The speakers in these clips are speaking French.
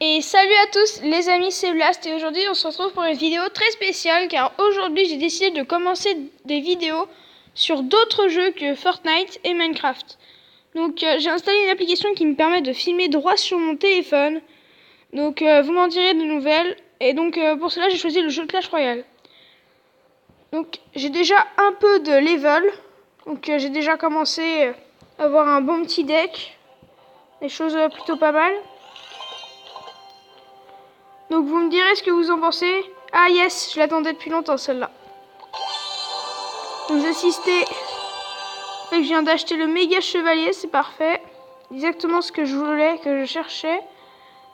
Et salut à tous les amis, c'est Blast et aujourd'hui on se retrouve pour une vidéo très spéciale car aujourd'hui j'ai décidé de commencer des vidéos sur d'autres jeux que Fortnite et Minecraft. Donc j'ai installé une application qui me permet de filmer droit sur mon téléphone. Donc vous m'en direz de nouvelles et donc pour cela j'ai choisi le jeu Clash Royale. Donc j'ai déjà un peu de level, donc j'ai déjà commencé à avoir un bon petit deck, des choses plutôt pas mal. Donc vous me direz ce que vous en pensez. Ah yes, je l'attendais depuis longtemps celle-là. Vous assistez. En fait, je viens d'acheter le méga chevalier, c'est parfait. Exactement ce que je voulais, que je cherchais.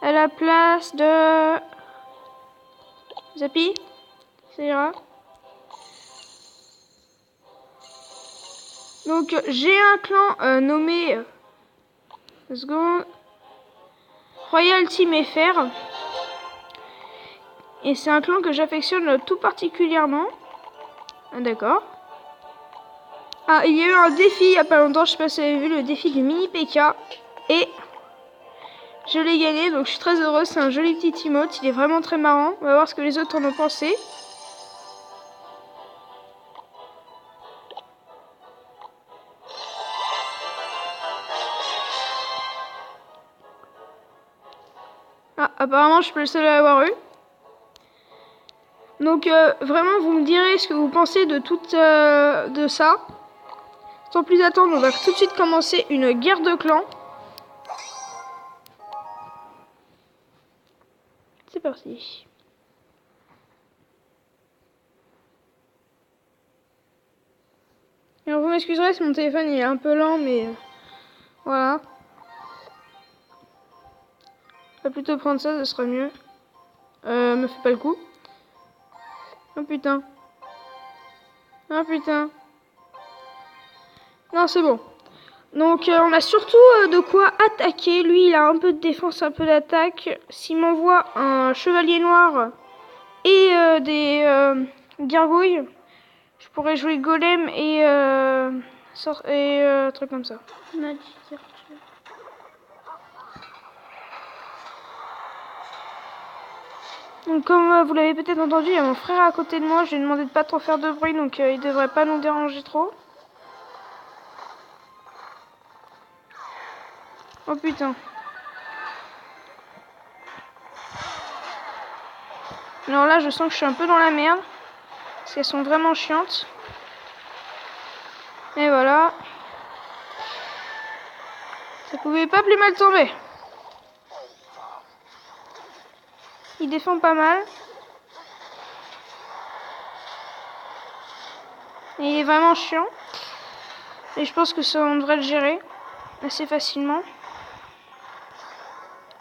À la place de... Zappy, ça ira. Donc j'ai un clan nommé... 2 secondes. Royal Team FR. Et c'est un clan que j'affectionne tout particulièrement. Ah, d'accord. Ah, il y a eu un défi il n'y a pas longtemps, je sais pas si vous avez vu le défi du mini PK. Et je l'ai gagné, donc je suis très heureuse. C'est un joli petit emote, il est vraiment très marrant. On va voir ce que les autres en ont pensé. Ah, apparemment je suis pas le seul à l'avoir eu. Donc vraiment vous me direz ce que vous pensez de tout de ça. Sans plus attendre, on va tout de suite commencer une guerre de clans. C'est parti. Alors vous m'excuserez si mon téléphone il est un peu lent, mais voilà. Je vais plutôt prendre ça, ce sera mieux. Me fais pas le coup. Oh putain. Oh putain. Non, c'est bon. Donc on a surtout de quoi attaquer. Lui il a un peu de défense, un peu d'attaque. S'il m'envoie un chevalier noir et des gargouilles, je pourrais jouer golem et truc comme ça. Donc comme vous l'avez peut-être entendu, il y a mon frère à côté de moi. Je lui ai demandé de pas trop faire de bruit, donc il devrait pas nous déranger trop. Oh putain. Alors là, je sens que je suis un peu dans la merde. Parce qu'elles sont vraiment chiantes. Et voilà. Ça pouvait pas plus mal tomber. Il défend pas mal. Et il est vraiment chiant. Et je pense que ça, on devrait le gérer assez facilement.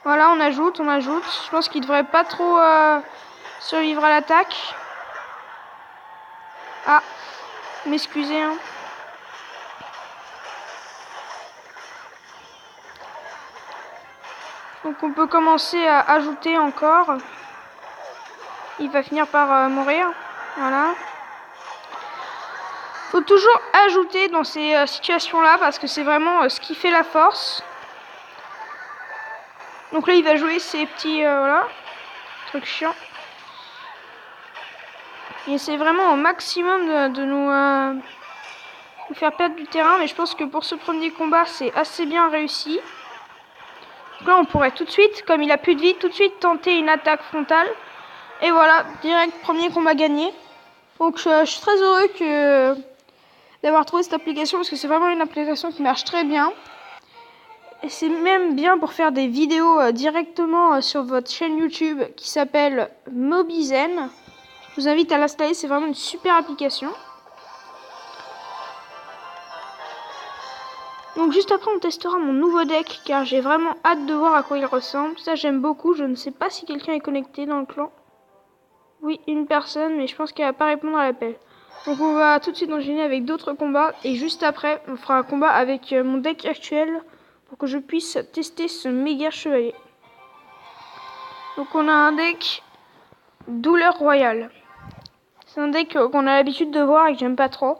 Voilà, on ajoute. Je pense qu'il devrait pas trop survivre à l'attaque. Ah, m'excusez, hein. Donc on peut commencer à ajouter encore. Il va finir par mourir. Voilà. Faut toujours ajouter dans ces situations-là parce que c'est vraiment ce qui fait la force. Donc là, il va jouer ces petits voilà, trucs chiants. Il essaie vraiment au maximum de nous faire perdre du terrain, mais je pense que pour ce premier combat, c'est assez bien réussi. Donc là, on pourrait tout de suite, comme il a plus de vie, tout de suite tenter une attaque frontale. Et voilà, direct premier combat gagné. Donc je suis très heureux d'avoir trouvé cette application parce que c'est vraiment une application qui marche très bien. Et c'est même bien pour faire des vidéos directement sur votre chaîne YouTube qui s'appelle Mobizen. Je vous invite à l'installer, c'est vraiment une super application. Donc juste après on testera mon nouveau deck car j'ai vraiment hâte de voir à quoi il ressemble. Ça j'aime beaucoup, je ne sais pas si quelqu'un est connecté dans le clan. Oui, une personne, mais je pense qu'elle va pas répondre à l'appel. Donc on va tout de suite enchaîner avec d'autres combats et juste après on fera un combat avec mon deck actuel pour que je puisse tester ce méga chevalier. Donc on a un deck Douleur Royale. C'est un deck qu'on a l'habitude de voir et que j'aime pas trop.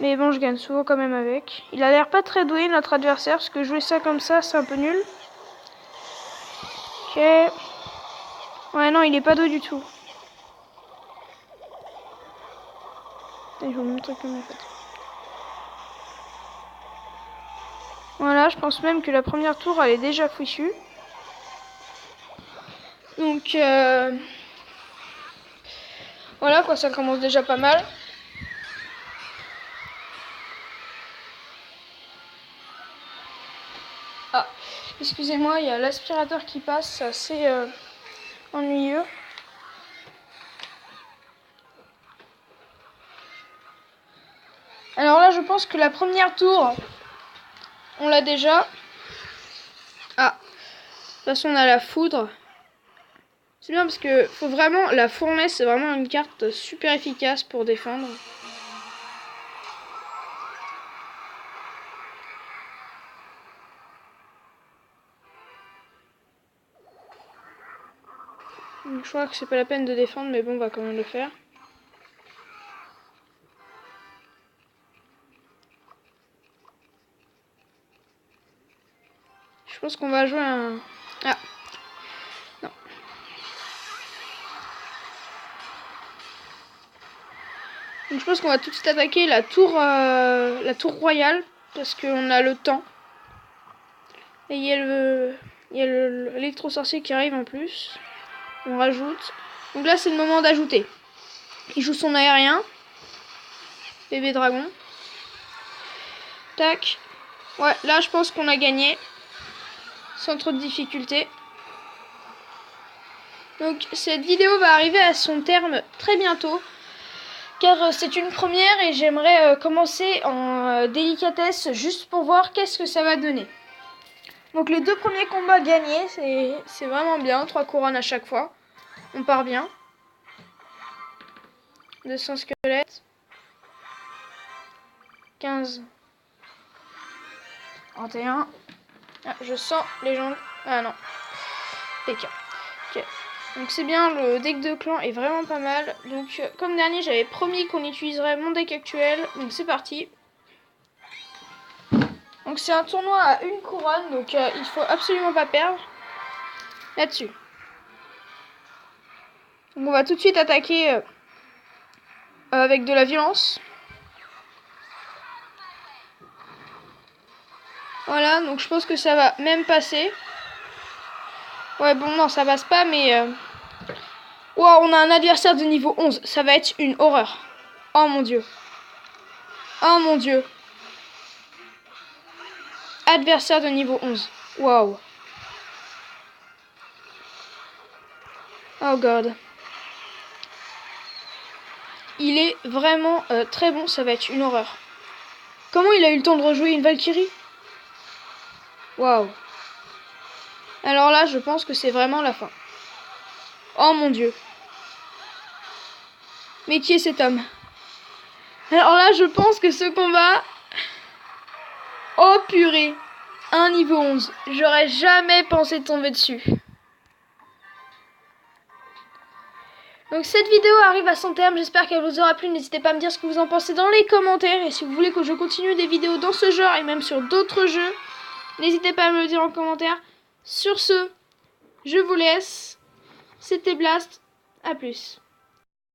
Mais bon, je gagne souvent quand même avec. Il a l'air pas très doué notre adversaire parce que jouer ça comme ça c'est un peu nul. Ok. Ouais, non, il est pas dos du tout. Je vais vous montrer comment en fait. Voilà, je pense même que la première tour, elle est déjà fichue. Donc, voilà quoi, ça commence déjà pas mal. Ah, excusez-moi, il y a l'aspirateur qui passe, c'est assez ennuyeux. Alors là, je pense que la première tour, on l'a déjà. Ah, de toute façon, on a la foudre. C'est bien parce que faut vraiment, la fournaise, c'est vraiment une carte super efficace pour défendre. Donc, je crois que c'est pas la peine de défendre, mais bon, on va quand même le faire. Je pense qu'on va jouer un... Ah, non. Donc je pense qu'on va tout de suite attaquer la tour royale, parce qu'on a le temps. Et il y a l'électro-sorcier qui arrive en plus. On rajoute. Donc là, c'est le moment d'ajouter. Il joue son aérien. Bébé dragon. Tac. Ouais, là, je pense qu'on a gagné. Sans trop de difficultés. Donc, cette vidéo va arriver à son terme très bientôt. Car c'est une première et j'aimerais commencer en délicatesse juste pour voir qu'est-ce que ça va donner. Donc les 2 premiers combats gagnés, c'est vraiment bien. 3 couronnes à chaque fois. On part bien. 200 squelettes. 15. 31. Ah, je sens les gens. Ah non. PK. Ok. Donc c'est bien, le deck de clan est vraiment pas mal. Donc comme dernier, j'avais promis qu'on utiliserait mon deck actuel. Donc c'est parti. Donc c'est un tournoi à 1 couronne, donc il faut absolument pas perdre là-dessus. Donc on va tout de suite attaquer avec de la violence. Voilà, donc je pense que ça va même passer. Ouais, bon, non, ça passe pas, mais... Wow, on a un adversaire de niveau 11. Ça va être une horreur. Oh mon dieu. Oh mon dieu. Adversaire de niveau 11. Wow. Oh god. Il est vraiment très bon, ça va être une horreur. Comment il a eu le temps de rejouer une Valkyrie? Waouh. Alors là, je pense que c'est vraiment la fin. Oh mon dieu. Mais qui est cet homme? Alors là, je pense que ce combat... Oh purée. Un niveau 11. J'aurais jamais pensé tomber dessus. Donc cette vidéo arrive à son terme, j'espère qu'elle vous aura plu, n'hésitez pas à me dire ce que vous en pensez dans les commentaires, et si vous voulez que je continue des vidéos dans ce genre et même sur d'autres jeux, n'hésitez pas à me le dire en commentaire. Sur ce, je vous laisse, c'était Blast, à plus.